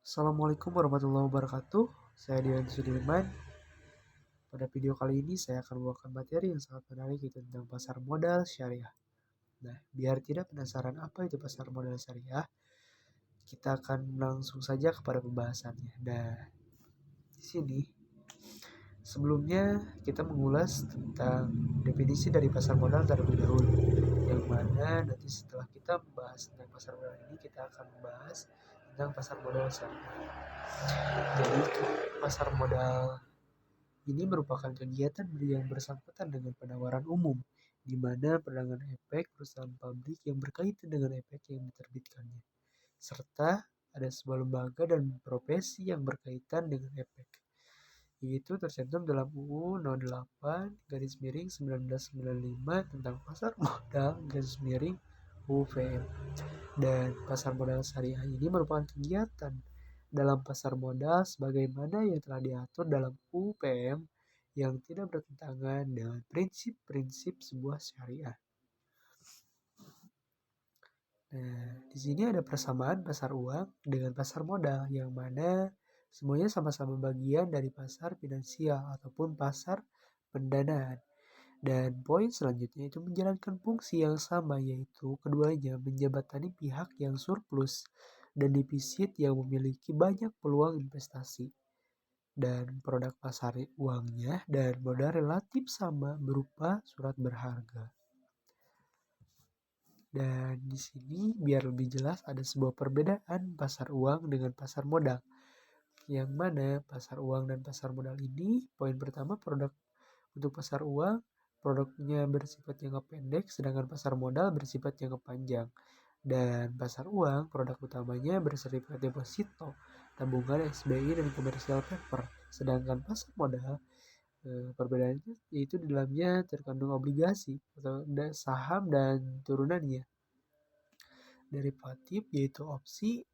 Assalamualaikum warahmatullahi wabarakatuh. Saya Dian Sudirman. Pada video kali ini saya akan membawakan materi yang sangat menarik yaitu tentang pasar modal syariah. Nah, biar tidak penasaran apa itu pasar modal syariah, kita akan langsung saja kepada pembahasannya. Nah, di sini sebelumnya kita mengulas tentang definisi dari pasar modal terlebih dahulu. Yang mana nanti setelah kita membahas tentang pasar modal ini, kita akan membahas tentang pasar modal syariah. Jadi, pasar modal ini merupakan kegiatan yang bersangkutan dengan penawaran umum, di mana perdagangan efek perusahaan pabrik yang berkaitan dengan efek yang diterbitkannya, serta ada sebuah lembaga dan profesi yang berkaitan dengan efek. Yaitu tercantum dalam UU No. 8/1995 tentang pasar modal (UPM). Dan pasar modal syariah ini merupakan kegiatan dalam pasar modal sebagaimana yang telah diatur dalam UPM yang tidak bertentangan dengan prinsip-prinsip sebuah syariah. Nah, di sini ada persamaan pasar uang dengan pasar modal yang mana semuanya sama-sama bagian dari pasar finansial ataupun pasar pendanaan. Dan poin selanjutnya itu menjalankan fungsi yang sama, yaitu keduanya menjembatani pihak yang surplus dan defisit yang memiliki banyak peluang investasi. Dan produk pasar uangnya dan modal relatif sama berupa surat berharga. Dan di sini biar lebih jelas ada sebuah perbedaan pasar uang dengan pasar modal. Yang mana pasar uang dan pasar modal ini, poin pertama, produk untuk pasar uang produknya bersifat jangka pendek, sedangkan pasar modal bersifat jangka panjang. Dan pasar uang produk utamanya bersifat deposito, tabungan, SBI, dan commercial paper. Sedangkan pasar modal perbedaannya yaitu di dalamnya terkandung obligasi atau saham dan turunannya, derivatif yaitu opsi,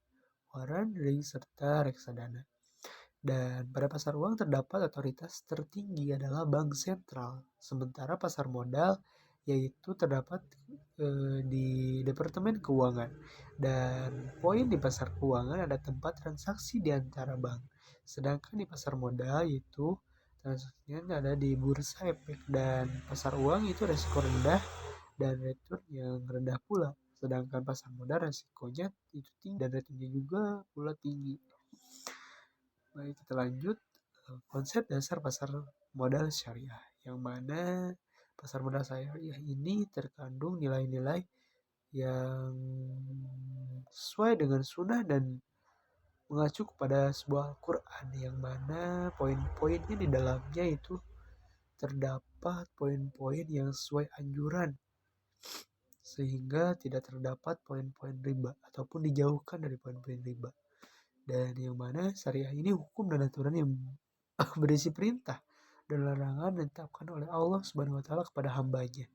waran, ring, serta reksadana. Dan pada pasar uang terdapat otoritas tertinggi adalah bank sentral, sementara pasar modal yaitu terdapat di Departemen Keuangan. Dan poin di pasar keuangan ada tempat transaksi di antara bank. Sedangkan di pasar modal yaitu transaksinya ada di bursa efek, dan pasar uang itu resiko rendah dan return yang rendah pula. Sedangkan pasar modal resikonya itu tinggi dan returnnya juga pula tinggi. Baik, kita lanjut. Konsep dasar pasar modal syariah, yang mana pasar modal syariah ini terkandung nilai-nilai yang sesuai dengan sunnah dan mengacu kepada sebuah Al-Quran, yang mana poin-poinnya di dalamnya itu terdapat poin-poin yang sesuai anjuran, sehingga tidak terdapat poin-poin riba ataupun dijauhkan dari poin-poin riba. Dan yang mana syariah ini hukum dan aturan yang berisi perintah dan larangan ditetapkan oleh Allah Subhanahu wa taala kepada hambanya.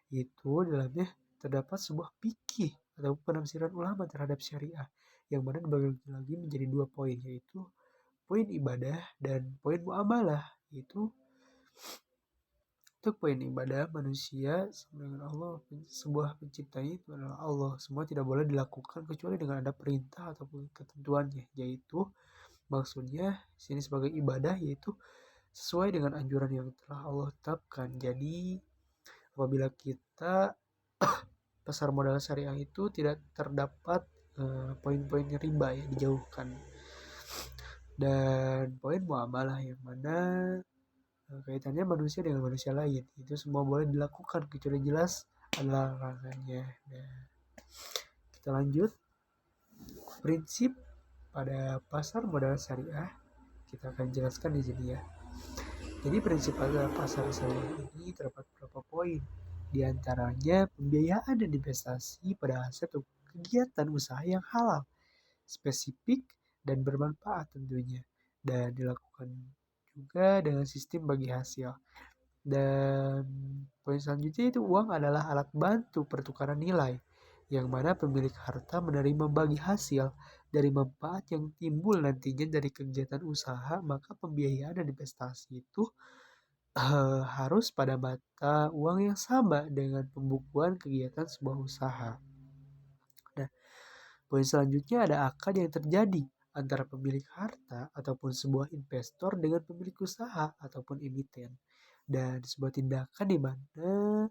Itu dalamnya terdapat sebuah fikih atau penafsiran ulama terhadap syariah, yang mana dibagi lagi menjadi dua poin, yaitu poin ibadah dan poin muamalah. Itu untuk poin ibadah, manusia dengan Allah, sebuah penciptanya itu adalah Allah. Semua tidak boleh dilakukan kecuali dengan ada perintah ataupun ketentuannya, yaitu maksudnya sini sebagai ibadah yaitu sesuai dengan anjuran yang telah Allah tetapkan. Jadi apabila kita pasar modal syariah itu tidak terdapat poin-poin riba yang dijauhkan. Dan poin muamalah yang mana kaitannya manusia dengan manusia lain, itu semua boleh dilakukan kecuali jelas adalah larangannya. Nah, kita lanjut. Prinsip pada pasar modal syariah kita akan jelaskan di sini ya. Jadi prinsip pada pasar syariah ini terdapat beberapa poin. Di antaranya pembiayaan dan investasi pada aset atau kegiatan usaha yang halal, spesifik, dan bermanfaat tentunya. Dan dilakukan juga dengan sistem bagi hasil. Dan poin selanjutnya itu uang adalah alat bantu pertukaran nilai, yang mana pemilik harta menerima bagi hasil dari manfaat yang timbul nantinya dari kegiatan usaha. Maka pembiayaan dan investasi itu harus pada mata uang yang sama dengan pembukuan kegiatan sebuah usaha. Nah, poin selanjutnya ada akad yang terjadi antara pemilik harta ataupun sebuah investor dengan pemilik usaha ataupun emiten. Dan sebuah tindakan di mana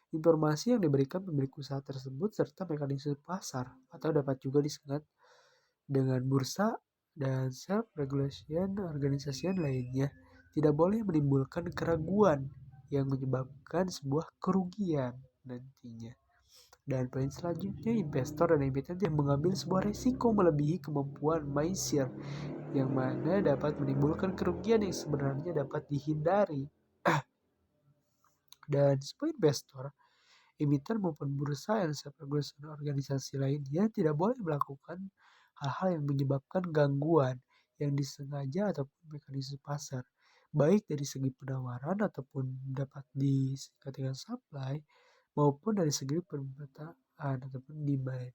informasi yang diberikan pemilik usaha tersebut serta mekanisme pasar atau dapat juga disebut dengan bursa dan self-regulation organisasi lainnya tidak boleh menimbulkan keraguan yang menyebabkan sebuah kerugian nantinya. Dan poin selanjutnya, investor dan emiten yang mengambil sebuah risiko melebihi kemampuan maisir yang mana dapat menimbulkan kerugian yang sebenarnya dapat dihindari. Dan sebuah investor, emiten maupun bursa dan self-regulation organisasi lainnya tidak boleh melakukan hal-hal yang menyebabkan gangguan yang disengaja ataupun mekanisme pasar, baik dari segi penawaran ataupun dapat disingkat dengan supply maupun dari segi permintaan ataupun demand.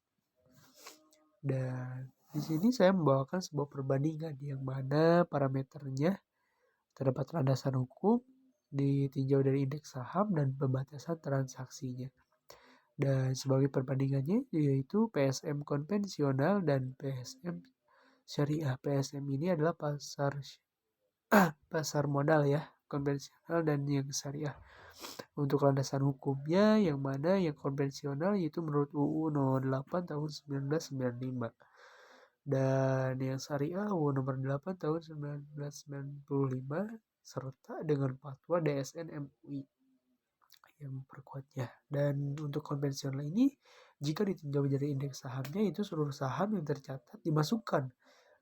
Dan di sini saya membawakan sebuah perbandingan yang mana parameternya terdapat landasan hukum ditinjau dari indeks saham dan pembatasan transaksinya. Dan sebagai perbandingannya yaitu PSM konvensional dan PSM syariah. PSM ini adalah pasar modal ya, konvensional dan yang syariah. Untuk landasan hukumnya yang mana yang konvensional yaitu menurut UU nomor 8 tahun 1995 dan yang syariah UU nomor 8 tahun 1995 serta dengan fatwa DSN MUI yang memperkuatnya. Dan untuk konvensional ini jika ditinjau dari indeks sahamnya itu seluruh saham yang tercatat dimasukkan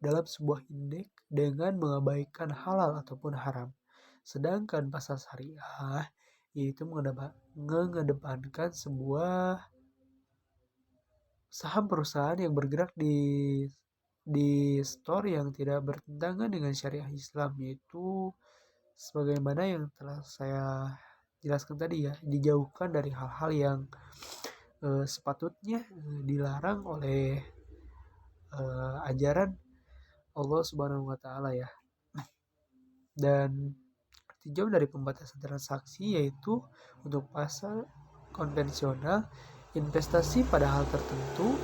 dalam sebuah indeks dengan mengabaikan halal ataupun haram. Sedangkan pasar syariah yaitu mengedepankan sebuah saham perusahaan yang bergerak di store yang tidak bertentangan dengan syariah Islam, yaitu sebagaimana yang telah saya jelaskan tadi ya, dijauhkan dari hal-hal yang sepatutnya dilarang oleh ajaran Allah Subhanahu wa taala ya. Dan tinjau dari pembatasan transaksi yaitu untuk pasar konvensional investasi pada hal tertentu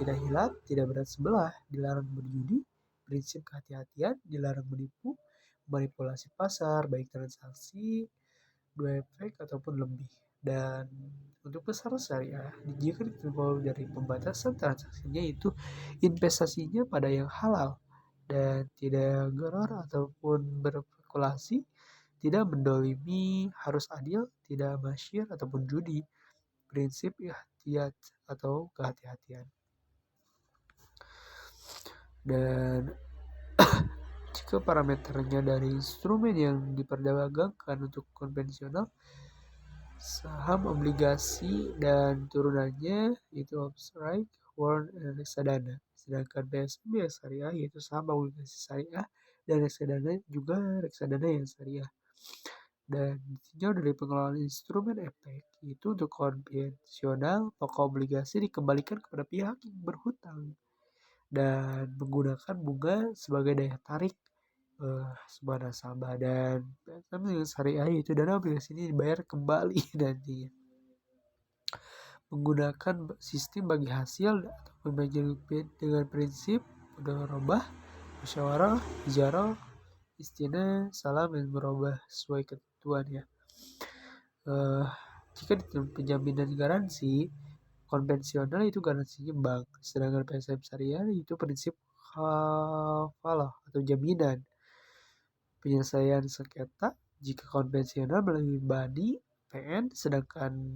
tidak hilap, tidak berat sebelah, dilarang berjudi, prinsip kehati-hatian, dilarang menipu, manipulasi pasar, baik transaksi, dua efek ataupun lebih. Dan untuk pasar syariah, jika ditimbul dari pembatasan transaksinya itu investasinya pada yang halal dan tidak gerar ataupun berspekulasi, tidak mendolimi, harus adil, tidak masyir ataupun judi, prinsip ihtiyat atau kehati-hatian. Dan jika parameternya dari instrumen yang diperdagangkan untuk konvensional, saham, obligasi, dan turunannya itu Opstrike, warrant, dan reksadana. Sedangkan BSM yang syariah yaitu saham, obligasi syariah, dan reksadana juga reksadana yang syariah. Dan ditinjau dari pengelolaan instrumen efek itu untuk konvensional, pokok obligasi dikembalikan kepada pihak yang berhutang dan menggunakan bunga sebagai daya tarik sebuah nasabah. Dan dengan syariah itu dana obligasi ini dibayar kembali nantinya menggunakan sistem bagi hasil ataupun dengan prinsip mudharabah, musyawarah, ijarah, istina, salam, dan merubah sesuai ketentuan ya. Jika penjaminan garansi konvensional itu garansinya bank, sedangkan PSM syariah itu prinsip kafalah atau jaminan. Penyelesaian sengketa jika konvensional melalui BADI PN, sedangkan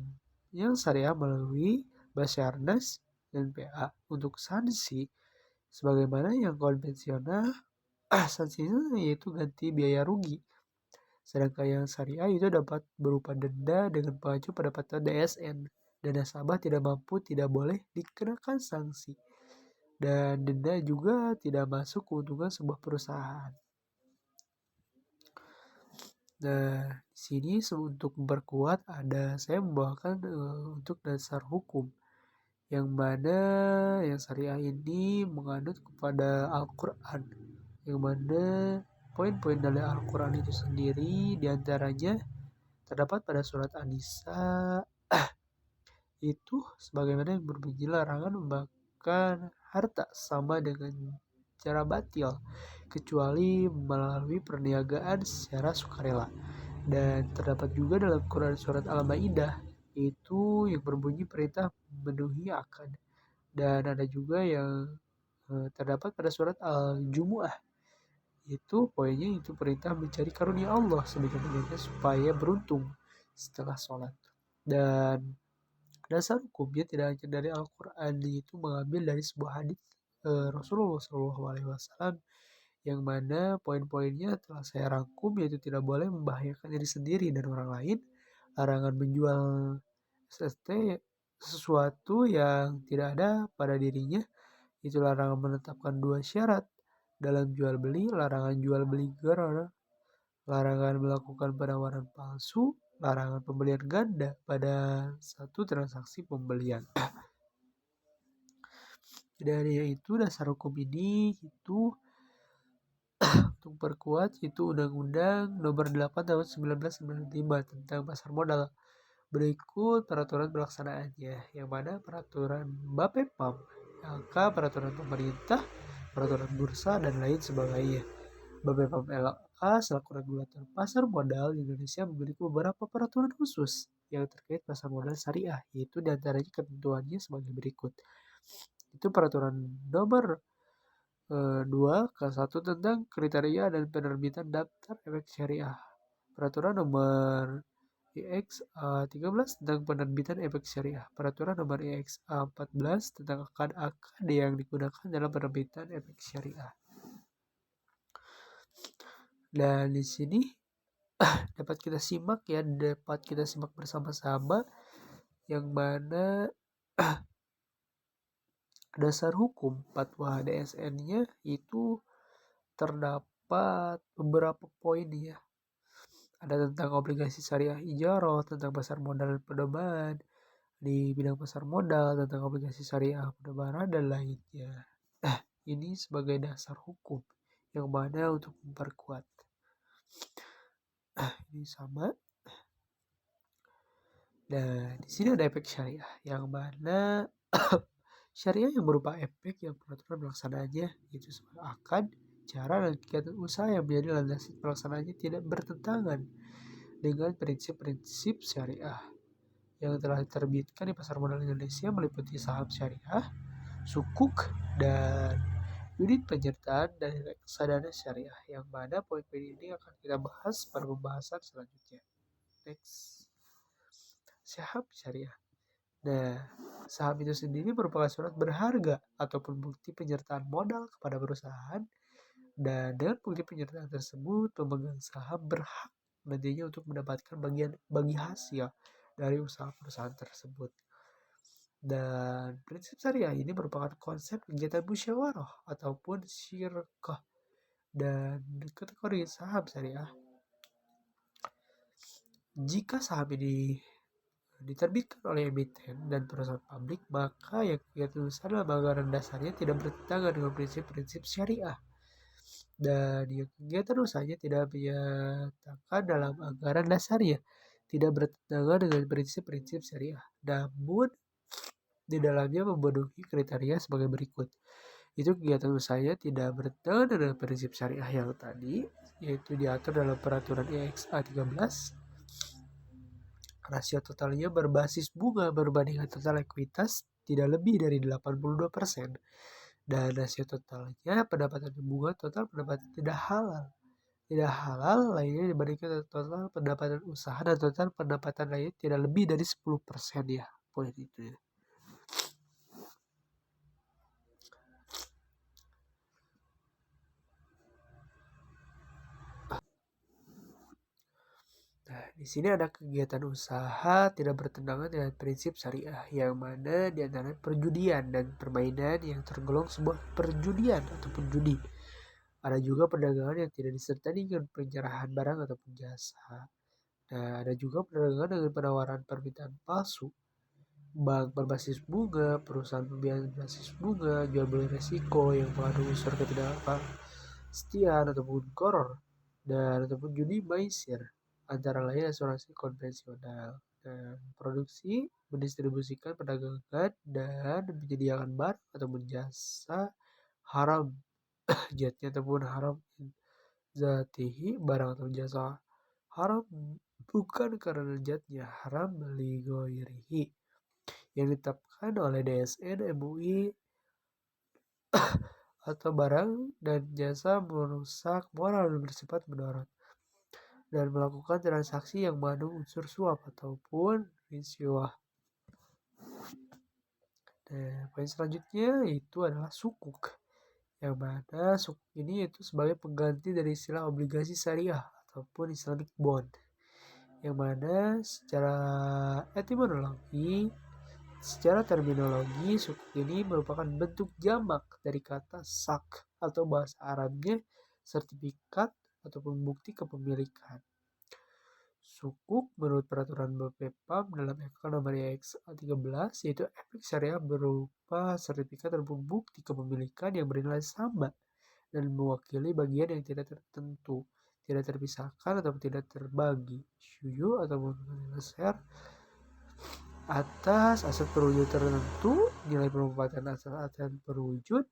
yang syariah melalui Basarnas dan PA. Untuk sanksi sebagaimana yang konvensional sanksinya yaitu ganti biaya rugi, sedangkan yang syariah itu dapat berupa denda dengan mengacu pada fatwa DSN dan nasabah tidak mampu tidak boleh dikenakan sanksi, dan denda juga tidak masuk keuntungan sebuah perusahaan. Nah, di sini untuk memperkuat saya membawakan untuk dasar hukum yang mana yang syariah ini menganut kepada Al-Quran, yang mana poin-poin dari Al-Quran itu sendiri diantaranya terdapat pada surat An-Nisa itu sebagaimana yang berbunyi larangan memakan harta sama dengan secara batil, kecuali melalui perniagaan secara sukarela. Dan terdapat juga dalam Quran surat Al-Maidah itu yang berbunyi perintah memenuhi akad. Dan ada juga yang terdapat pada surat Al-Jumu'ah, itu poinnya itu perintah mencari karunia Allah sebagai-bagainya supaya beruntung setelah sholat. Dan dasar hukumnya tidak hanya dari Al-Quran, itu mengambil dari sebuah hadis Rasulullah SAW, yang mana poin-poinnya telah saya rangkum, yaitu tidak boleh membahayakan diri sendiri dan orang lain, larangan menjual sesuatu yang tidak ada pada dirinya, itu larangan menetapkan 2 syarat dalam jual beli, larangan jual beli gharar, larangan melakukan penawaran palsu, larangan pembelian ganda pada satu transaksi pembelian. Dari itu dasar hukum ini itu untuk perkuat itu Undang-Undang Nomor 8 Tahun 1995 tentang pasar modal. Berikut peraturan pelaksanaannya, yang mana peraturan Bapepam, angka peraturan pemerintah, peraturan bursa, dan lain sebagainya. Bapepam LA selaku regulator pasar modal di Indonesia memiliki beberapa peraturan khusus yang terkait pasar modal syariah, yaitu diantaranya ketentuannya sebagai berikut. Itu peraturan nomor 2 ke-1 tentang kriteria dan penerbitan daftar efek syariah. Peraturan nomor EXA 13 tentang penerbitan efek syariah. Peraturan nomor EXA 14 tentang akad-akad yang digunakan dalam penerbitan efek syariah. Dan di sini dapat kita simak bersama-sama, yang mana dasar hukum fatwa DSN-nya itu terdapat beberapa poin ya. Ada tentang obligasi syariah ijarah, tentang pasar modal perdagangan di bidang pasar modal, tentang obligasi syariah perdagangan dan lainnya. Ini sebagai dasar hukum yang mana untuk memperkuat. Ini sama. Nah, di sini ada efek syariah, yang mana syariah yang berupa efek yang peraturan pelaksanaannya itu sebagai akad, cara, dan kegiatan usaha yang menjadi landasan pelaksanaannya tidak bertentangan dengan prinsip-prinsip syariah yang telah diterbitkan di pasar modal Indonesia, meliputi saham syariah, sukuk, dan unit penyertaan dan reksadana syariah, yang mana poin-poin ini akan kita bahas pada pembahasan selanjutnya. Next, saham syariah. Nah, saham itu sendiri merupakan surat berharga ataupun bukti penyertaan modal kepada perusahaan, dan dengan bukti penyertaan tersebut pemegang saham berhak nantinya untuk mendapatkan bagi hasil dari usaha perusahaan tersebut. Dan prinsip syariah ini merupakan konsep kegiatan musyawarah ataupun syirkah. Dan kategori saham syariah, jika saham ini diterbitkan oleh emiten dan perusahaan publik, maka yang kegiatan usaha dalam anggaran dasarnya tidak bertentangan dengan prinsip-prinsip syariah, dan yang kegiatan usahanya tidak menyatakan dalam anggaran dasarnya tidak bertentangan dengan prinsip-prinsip syariah, namun di dalamnya memenuhi kriteria sebagai berikut. Itu kegiatan usahanya tidak bertentangan dengan prinsip syariah yang tadi, yaitu diatur dalam peraturan EXA 13. Rasio totalnya berbasis bunga berbandingan total ekuitas tidak lebih dari 82%. Dan rasio totalnya pendapatan bunga total pendapatan tidak halal. Tidak halal lainnya dibandingkan total pendapatan usaha dan total pendapatan lainnya tidak lebih dari 10% ya. Poin itu ya. Nah, di sini ada kegiatan usaha tidak bertentangan dengan prinsip syariah, yang mana diantara perjudian dan permainan yang tergolong sebuah perjudian ataupun judi. Ada juga perdagangan yang tidak disertai dengan penyerahan barang ataupun jasa. Nah, ada juga perdagangan dengan penawaran permintaan palsu, bank berbasis bunga, perusahaan pembiayaan berbasis bunga, jual beli resiko yang mengandung unsur ketidakpastian ataupun gharar, dan ataupun judi maisir, antara lain asuransi konvensional. Dan produksi, mendistribusikan, perdagangan, dan menyediakan barang ataupun jasa haram Zatnya ataupun haram zatihi, barang atau jasa haram bukan karena zatnya, haram li ghairihi, yang ditetapkan oleh DSN, MUI, atau barang dan jasa merusak moral dan bersifat mudarat, dan melakukan transaksi yang mengandung unsur suap ataupun riswah. Nah, poin selanjutnya itu adalah sukuk, yang mana sukuk ini itu sebagai pengganti dari istilah obligasi syariah ataupun Islamic bond, yang mana secara terminologi sukuk ini merupakan bentuk jamak dari kata sak atau bahasa Arabnya sertifikat ataupun bukti kepemilikan. Sukuk menurut peraturan BPPAM dalam FK nomor YX13 yaitu efek syariah berupa sertifikat ataupun bukti kepemilikan yang bernilai sama dan mewakili bagian yang tidak tertentu, tidak terpisahkan atau tidak terbagi, syuyu ataupun share atas aset perwujud tertentu, nilai pemanfaatan aset perwujud,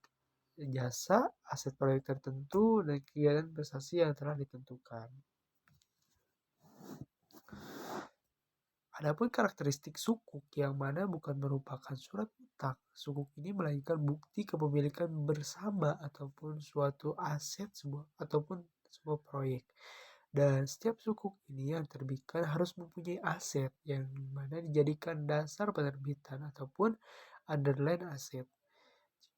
jasa, aset proyek tertentu, dan kegiatan investasi yang telah ditentukan. Adapun karakteristik sukuk yang mana bukan merupakan surat utang. Sukuk ini melainkan bukti kepemilikan bersama ataupun suatu aset ataupun sebuah proyek. Dan setiap sukuk ini yang terbitkan harus mempunyai aset yang mana dijadikan dasar penerbitan ataupun underlying aset.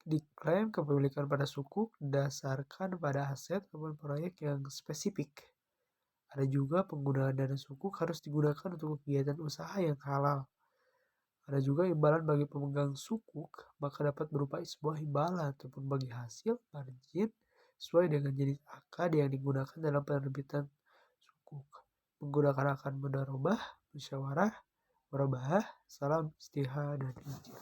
Diklaim kepemilikan pada sukuk dasarkan pada aset ataupun proyek yang spesifik. Ada juga penggunaan dana sukuk harus digunakan untuk kegiatan usaha yang halal. Ada juga imbalan bagi pemegang sukuk, maka dapat berupa sebuah imbalan ataupun bagi hasil margin sesuai dengan jenis akad yang digunakan dalam penerbitan sukuk. Menggunakan akad mudharabah, musyawarah, murabahah, salam istihad, dan ijab.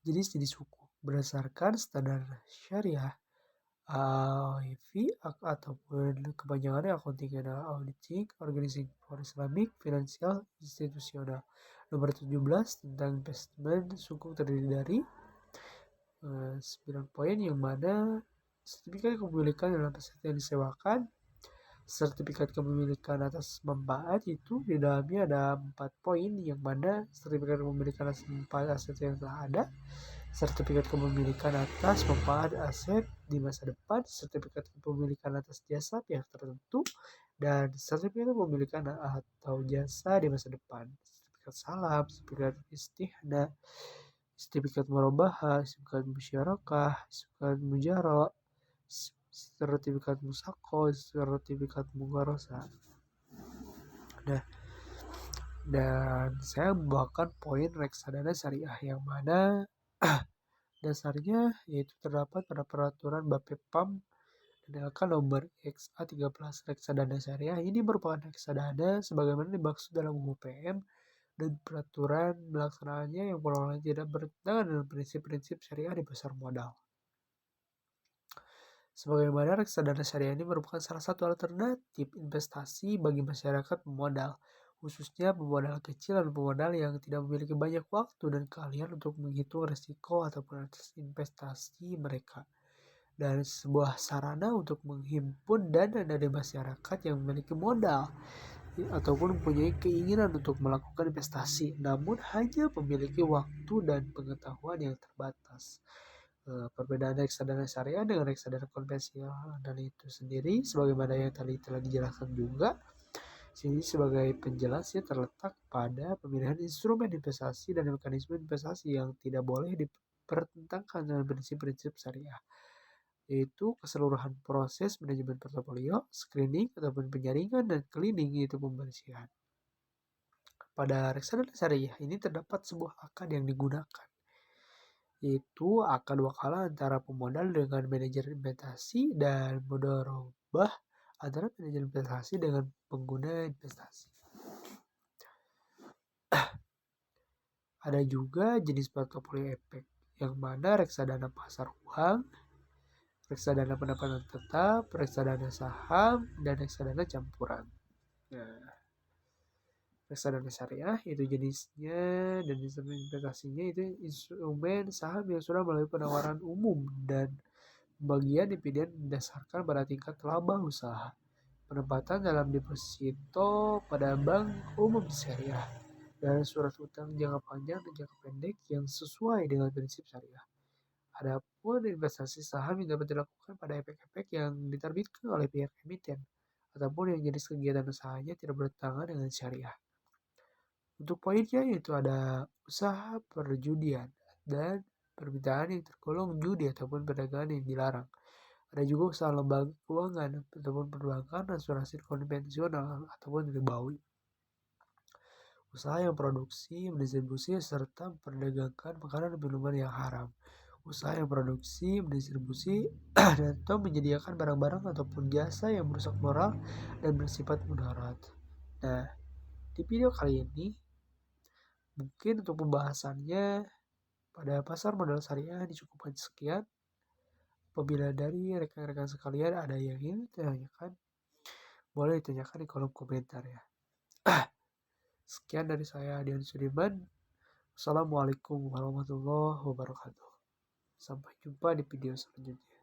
Jenis-jenis sukuk berdasarkan standar syariah AOIV ataupun kepanjangannya Accounting and Auditing Organizing for Islamic Financial Institutional nomor 17 tentang investment sukuk terdiri dari 9 poin, yang mana sertifikat kepemilikan dalam aset yang disewakan, sertifikat kepemilikan atas manfaat itu di dalamnya ada 4 poin, yang mana sertifikat kepemilikan atas manfaat aset yang telah ada, sertifikat kepemilikan atas manfaat aset di masa depan, sertifikat kepemilikan atas jasa pihak tertentu, dan sertifikat kepemilikan atau jasa di masa depan, sertifikat salam, sertifikat istihna, sertifikat murabahah, sertifikat musyarakah, sertifikat mujaro, sertifikat musako, sertifikat mugharosa. Nah, dan saya membawakan poin reksadana syariah yang mana dasarnya yaitu terdapat pada peraturan BPPAM dan LK nomor XA13. Reksadana syariah ini merupakan reksadana sebagaimana dimaksud dalam UPM dan peraturan melaksanakannya yang pola tidak bertentangan dengan prinsip-prinsip syariah di pasar modal. Sebagaimana reksadana syariah ini merupakan salah satu alternatif investasi bagi masyarakat pemodal, khususnya pemodal kecil dan pemodal yang tidak memiliki banyak waktu dan keahlian untuk menghitung risiko ataupun atas investasi mereka, dan sebuah sarana untuk menghimpun dana dari masyarakat yang memiliki modal ataupun mempunyai keinginan untuk melakukan investasi namun hanya memiliki waktu dan pengetahuan yang terbatas. Perbedaan reksadana syariah dengan reksadana konvensional dan itu sendiri sebagaimana yang tadi telah dijelaskan juga, sini sebagai penjelasnya terletak pada pemilihan instrumen investasi dan mekanisme investasi yang tidak boleh dipertentangkan dengan prinsip-prinsip syariah, yaitu keseluruhan proses manajemen portofolio, screening ataupun penyaringan, dan cleaning yaitu pembersihan. Pada reksadana syariah ini terdapat sebuah akad yang digunakan, yaitu akad wakalah antara pemodal dengan manajer investasi dan mudharabah antara manajer investasi dengan pengguna investasi. Ada juga jenis portofolio efek, yang mana reksadana pasar uang, reksadana pendapatan tetap, reksadana saham, dan reksadana campuran. Nah, Reksadana syariah itu jenisnya dan instrumen investasinya itu instrumen saham yang sudah melalui penawaran umum dan pembagian dividen berdasarkan pada tingkat laba usaha. Penempatan dalam deposito pada bank umum syariah dan surat utang jangka panjang dan jangka pendek yang sesuai dengan prinsip syariah. Adapun investasi saham yang dapat dilakukan pada efek-efek yang diterbitkan oleh pihak emiten ataupun yang jenis kegiatan usahanya tidak bertentangan dengan syariah. Untuk poinnya yaitu ada usaha perjudian dan permintaan yang tergolong judi ataupun perdagangan yang dilarang. Ada juga usaha lembaga keuangan ataupun perbankan, asuransi konvensional ataupun ribawi. Usaha yang produksi, mendistribusi, serta memperdagangkan makanan dan minuman yang haram. Usaha yang produksi, mendistribusi, atau menyediakan barang-barang ataupun jasa yang merusak moral dan bersifat mudarat. Nah, di video kali ini mungkin untuk pembahasannya pada pasar modal syariah dicukupkan sekian. Apabila dari rekan-rekan sekalian ada yang ingin ditanyakan, boleh ditanyakan di kolom komentar ya. Sekian dari saya, Dian Sudirman. Assalamualaikum warahmatullahi wabarakatuh. Sampai jumpa di video selanjutnya.